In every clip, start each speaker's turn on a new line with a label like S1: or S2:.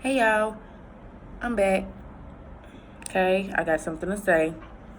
S1: Hey y'all, I'm back. Okay, I got something to say.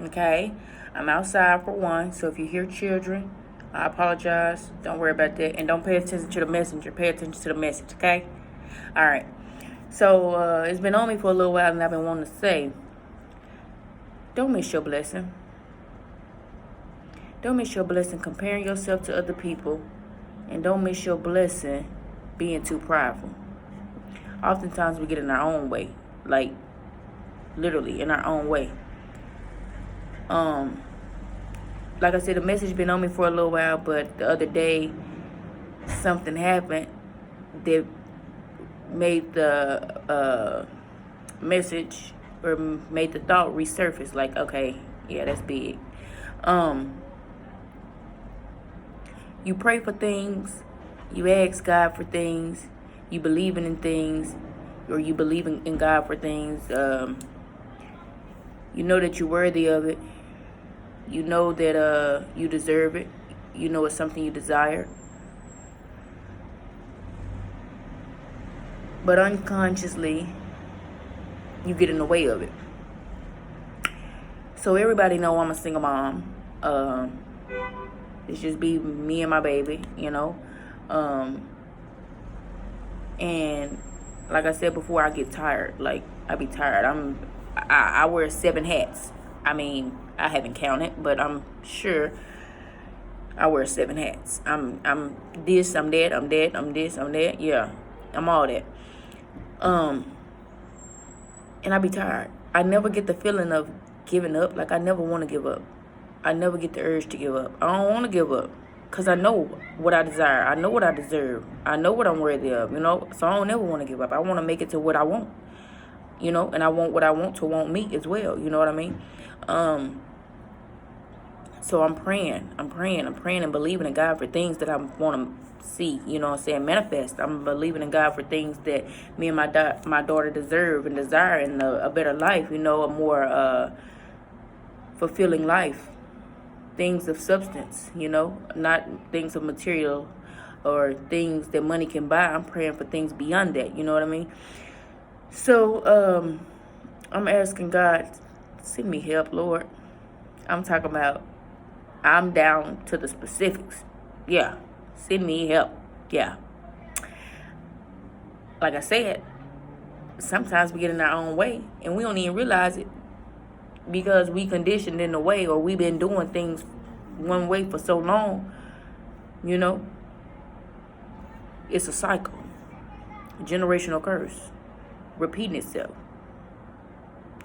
S1: Okay, I'm outside for one, so if you hear children, I apologize. Don't worry about that, and don't pay attention to the messenger. Pay attention to the message. Okay. All right. So it's been on me for a little while, and I've been wanting to say, don't miss your blessing. Don't miss your blessing comparing yourself to other people, and don't miss your blessing being too prideful. Oftentimes we get in our own way, like literally in our own way. Like I said, the message been on me for a little while, but the other day something happened that made the message or made the thought resurface. Like, okay, yeah, that's big. You pray for things, you ask God for things, you believing in things, or you believing in God for things. You know that you're worthy of it. You know that you deserve it. You know it's something you desire. But unconsciously, you get in the way of it. So everybody know I'm a single mom. It's just be me and my baby, you know. And like I said before, I get tired. Like, I be tired. I wear 7 hats. I mean, I haven't counted, but I'm sure I wear 7 hats. I'm this, I'm that, I'm that, I'm this, I'm that. Yeah, I'm all that. And I be tired. I never get the feeling of giving up. Like, I never want to give up. I never get the urge to give up. I don't want to give up because I know what I desire. I know what I deserve. I know what I'm worthy of, you know. So I don't ever want to give up. I want to make it to what I want, you know, and I want what I want to want me as well. You know what I mean? So I'm praying and believing in God for things that I want to see, you know what I'm saying, manifest. I'm believing in God for things that me and my daughter deserve and desire, and a better life, you know, a more fulfilling life. Things of substance, you know, not things of material or things that money can buy. I'm praying for things beyond that, you know what I mean? So I'm asking God, send me help, Lord. I'm talking about, I'm down to the specifics. Yeah, send me help. Yeah. Like I said, sometimes we get in our own way and we don't even realize it because we conditioned in a way, or we've been doing things one way for so long, you know. It's a cycle, a generational curse, repeating itself.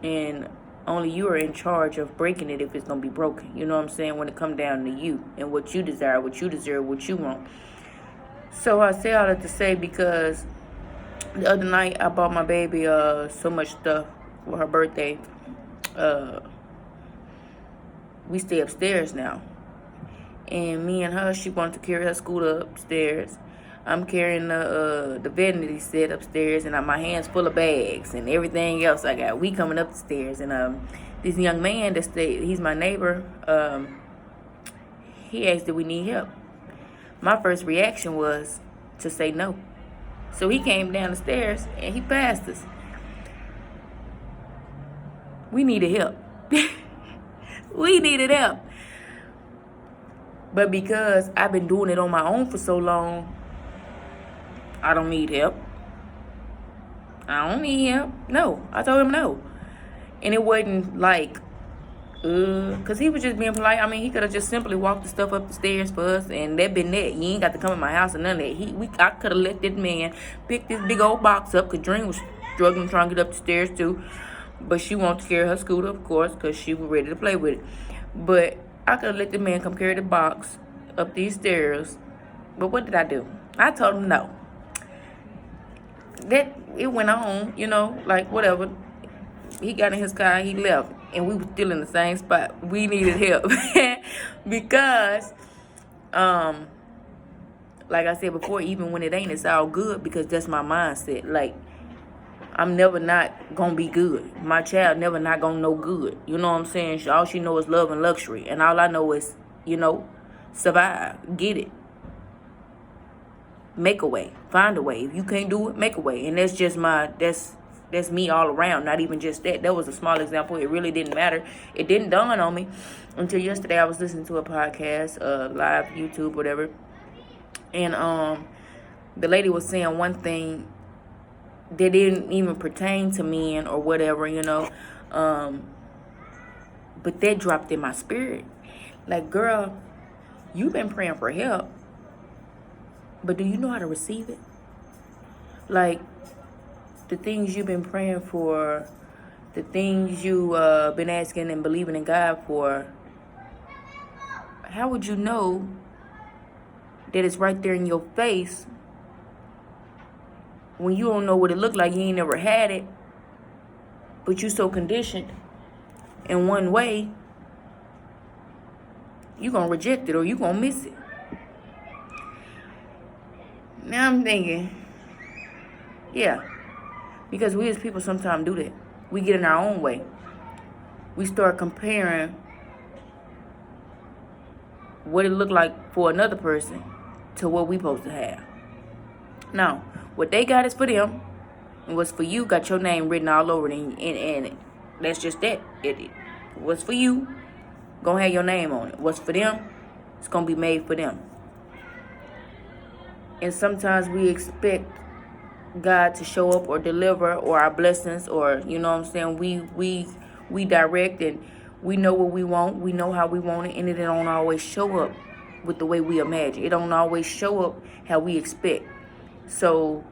S1: And only you are in charge of breaking it if it's going to be broken. You know what I'm saying? When it comes down to you and what you desire, what you deserve, what you want. So I say all that to say because the other night I bought my baby so much stuff for her birthday. We stay upstairs now. And me and her, she wanted to carry her scooter upstairs. I'm carrying the vanity set upstairs, and my hands full of bags and everything else I got. We coming up the stairs, and this young man he's my neighbor. He asked if we need help. My first reaction was to say no. So he came down the stairs and he passed us. We needed help. We needed help. But because I've been doing it on my own for so long, I don't need help. I don't need help. No. I told him no. And it wasn't like, because he was just being polite. I mean, he could have just simply walked the stuff up the stairs for us, and that been that. You ain't got to come in my house or none of that. I could have let that man pick this big old box up, because Dream was struggling trying to get up the stairs too. But she wanted to carry her scooter, of course, because she was ready to play with it. But I could have let the man come carry the box up these stairs. But what did I do? I told him no. That it went on, you know, like whatever. He got in his car, he left, and we were still in the same spot. We needed help because, like I said before, even when it ain't, it's all good, because that's my mindset. Like, I'm never not gonna be good. My child never not gonna know good. You know what I'm saying? All she know is love and luxury, and all I know is, you know, survive, get it. make a way. Find a way. If you can't do it, make a way. And that's just that's me all around. Not even just that. That was a small example. It really didn't matter. It didn't dawn on me until yesterday. I was listening to a podcast, live YouTube, whatever. And the lady was saying one thing that didn't even pertain to men or whatever, but that dropped in my spirit. Like, girl, you've been praying for help, but do you know how to receive it? Like, the things you've been praying for, the things you've been asking and believing in God for, how would you know that it's right there in your face when you don't know what it looked like? You ain't never had it, but you so conditioned in one way, you gonna reject it or you gonna miss it. Now I'm thinking, yeah, because we as people sometimes do that. We get in our own way. We start comparing what it looked like for another person to what we supposed to have. Now, what they got is for them, and what's for you got your name written all over it, and that's just that. What's for you, gonna have your name on it. What's for them, it's gonna be made for them. And sometimes we expect God to show up or deliver or our blessings, or you know what I'm saying, we direct and we know what we want, we know how we want it, and it don't always show up with the way we imagine. It don't always show up how we expect. So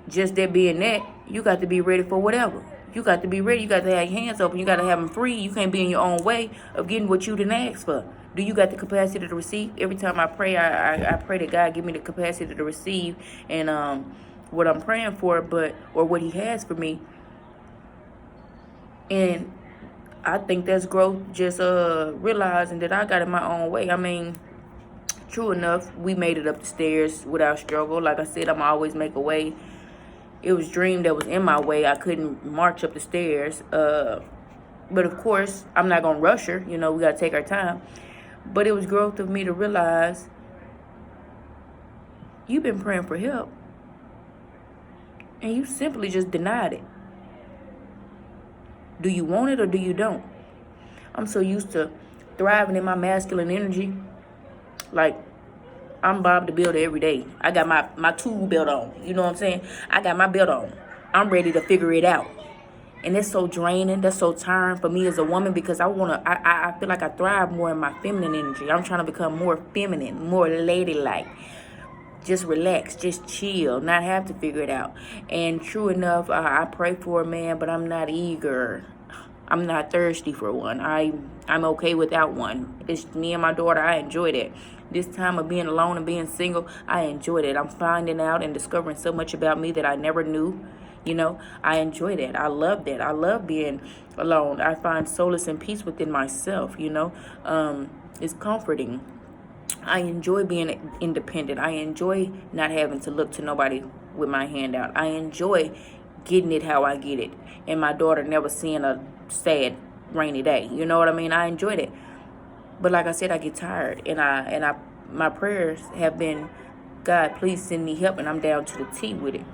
S1: just that being that, you got to be ready for whatever. You got to be ready. You got to have your hands open. You got to have them free. You can't be in your own way of getting what you didn't ask for. Do you got the capacity to receive? Every time I pray, I pray that God give me the capacity to receive and what I'm praying for, or what He has for me. And I think that's growth. Just realizing that I got it my own way. I mean, true enough, we made it up the stairs without struggle. Like I said, I'm always make a way. It was dream that was in my way. I couldn't march up the stairs. But of course, I'm not going to rush her. We got to take our time. But it was growth of me to realize you've been praying for help. And you simply just denied it. Do you want it or do you don't? I'm so used to thriving in my masculine energy. Like, I'm Bob the Builder every day. I got my tool belt on. You know what I'm saying? I got my belt on. I'm ready to figure it out. And that's so draining. That's so tiring for me as a woman, because I feel like I thrive more in my feminine energy. I'm trying to become more feminine, more ladylike. Just relax, just chill, not have to figure it out. And true enough, I pray for a man, but I'm not eager. I'm not thirsty for one. I'm okay without one. It's me and my daughter. I enjoyed it. This time of being alone and being single, I enjoyed it. I'm finding out and discovering so much about me that I never knew. I enjoy that. I love that. I love being alone. I find solace and peace within myself. It's comforting. I enjoy being independent. I enjoy not having to look to nobody with my hand out. I enjoy getting it how I get it. And my daughter never seeing a sad, rainy day. You know what I mean? I enjoyed it. But like I said, I get tired. And my prayers have been, God, please send me help. And I'm down to the T with it.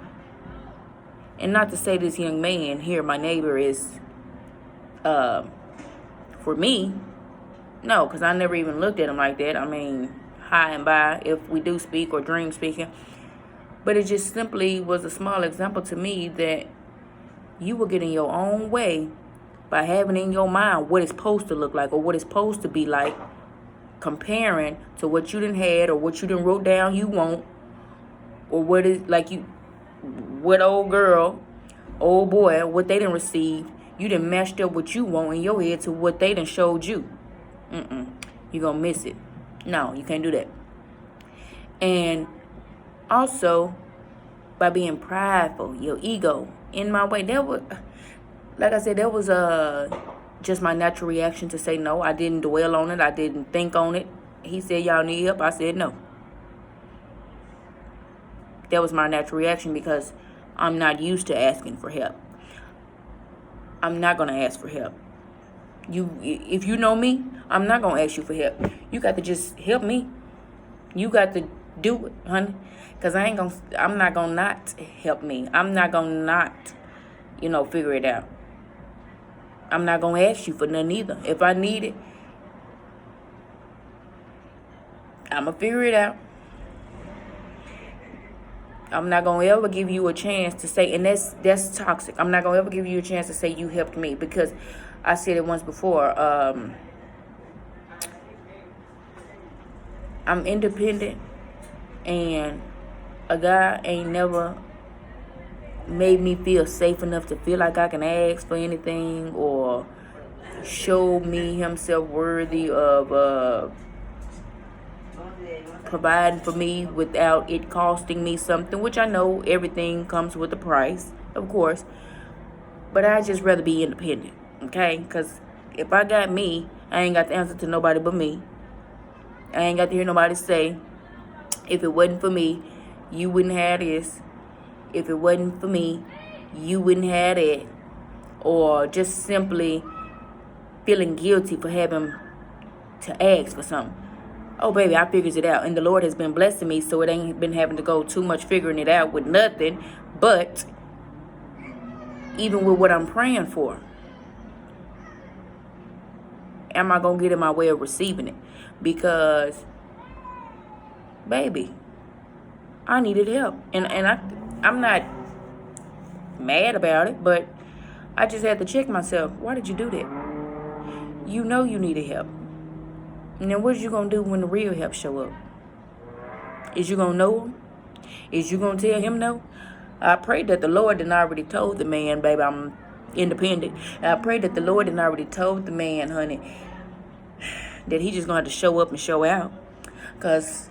S1: And not to say this young man here, my neighbor, is for me. No, because I never even looked at him like that. I mean, high and by, if we do speak or dream speaking. But it just simply was a small example to me that you will get in your own way by having in your mind what it's supposed to look like or what it's supposed to be like, comparing to what you done had or what you done wrote down you want, or what is like what old girl, old boy, what they done received. You done matched up what you want in your head to what they done showed you. You're going to miss it. No, you can't do that. And also, by being prideful, your ego, in my way, that was, like I said, that was just my natural reaction to say no. I didn't dwell on it. I didn't think on it. He said, y'all need help. I said no. That was my natural reaction because I'm not used to asking for help. I'm not going to ask for help. If you know me, I'm not going to ask you for help. You got to just help me. You got to Do it, honey. Because I'm not going to not help me. I'm not going to not, figure it out. I'm not going to ask you for nothing either. If I need it, I'm going to figure it out. I'm not going to ever give you a chance to say, and that's toxic. I'm not going to ever give you a chance to say you helped me, because I said it once before. I'm independent, and a guy ain't never made me feel safe enough to feel like I can ask for anything or show me himself worthy of providing for me without it costing me something, which I know everything comes with a price, of course. But I just rather be independent, okay? Because if I got me, I ain't got the answer to nobody but me. I ain't got to hear nobody say, if it wasn't for me, you wouldn't have this. If it wasn't for me, you wouldn't have that. Or just simply feeling guilty for having to ask for something. Oh, baby, I figures it out. And the Lord has been blessing me, so it ain't been having to go too much figuring it out with nothing. But even with what I'm praying for, am I going to get in my way of receiving it? Because, baby, I needed help. And I'm not mad about it, but I just had to check myself. Why did you do that? You know you needed help. And then what are you going to do when the real help show up? Is you going to know him? Is you going to tell him no? I pray that the Lord didn't already told the man, baby, I'm independent. And I pray that the Lord didn't already told the man, honey, that he just going to have to show up and show out. Because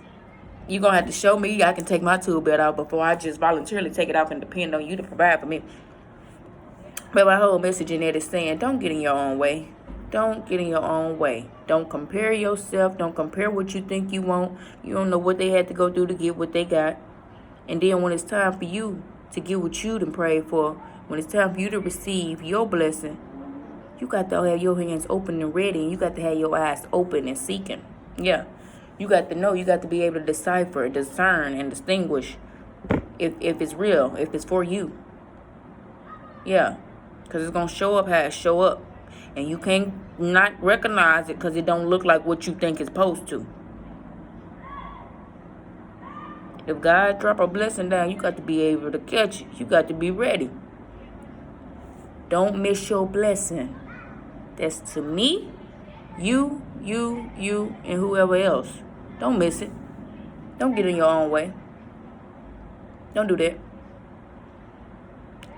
S1: you're going to have to show me I can take my tool belt out before I just voluntarily take it off and depend on you to provide for me. But my whole message in that is saying, don't get in your own way. Don't get in your own way. Don't compare yourself. Don't compare what you think you want. You don't know what they had to go through to get what they got. And then when it's time for you to get what you done prayed for, when it's time for you to receive your blessing, you got to have your hands open and ready. And you got to have your eyes open and seeking. Yeah. You got to know. You got to be able to decipher, discern, and distinguish if it's real, if it's for you. Yeah. Because it's going to show up how it show up. And you can't not recognize it because it don't look like what you think it's supposed to. If God drop a blessing down, you got to be able to catch it. You got to be ready. Don't miss your blessing. That's to me, you, and whoever else. Don't miss it. Don't get in your own way. Don't do that.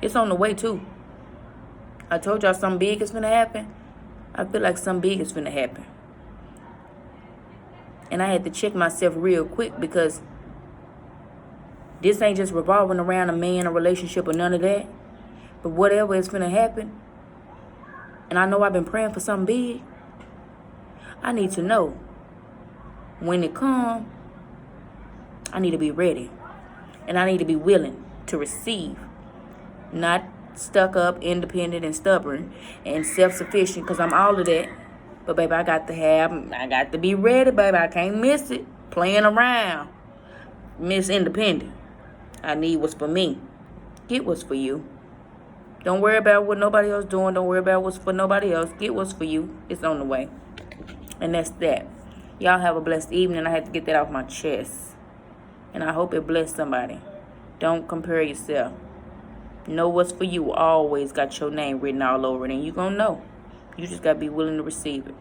S1: It's on the way too. I told y'all something big is finna happen. I feel like something big is finna happen. And I had to check myself real quick because this ain't just revolving around a man, a relationship, or none of that. But whatever is finna happen, and I know I've been praying for something big, I need to know when it comes, I need to be ready. And I need to be willing to receive, not stuck up, independent, and stubborn, and self-sufficient, because I'm all of that. But, baby, I got to be ready, baby. I can't miss it. Playing around. Miss independent. I need what's for me. Get what's for you. Don't worry about what nobody else doing. Don't worry about what's for nobody else. Get what's for you. It's on the way. And that's that. Y'all have a blessed evening. I had to get that off my chest. And I hope it blessed somebody. Don't compare yourself. Know what's for you. Always got your name written all over it. And you're going to know. You just got to be willing to receive it.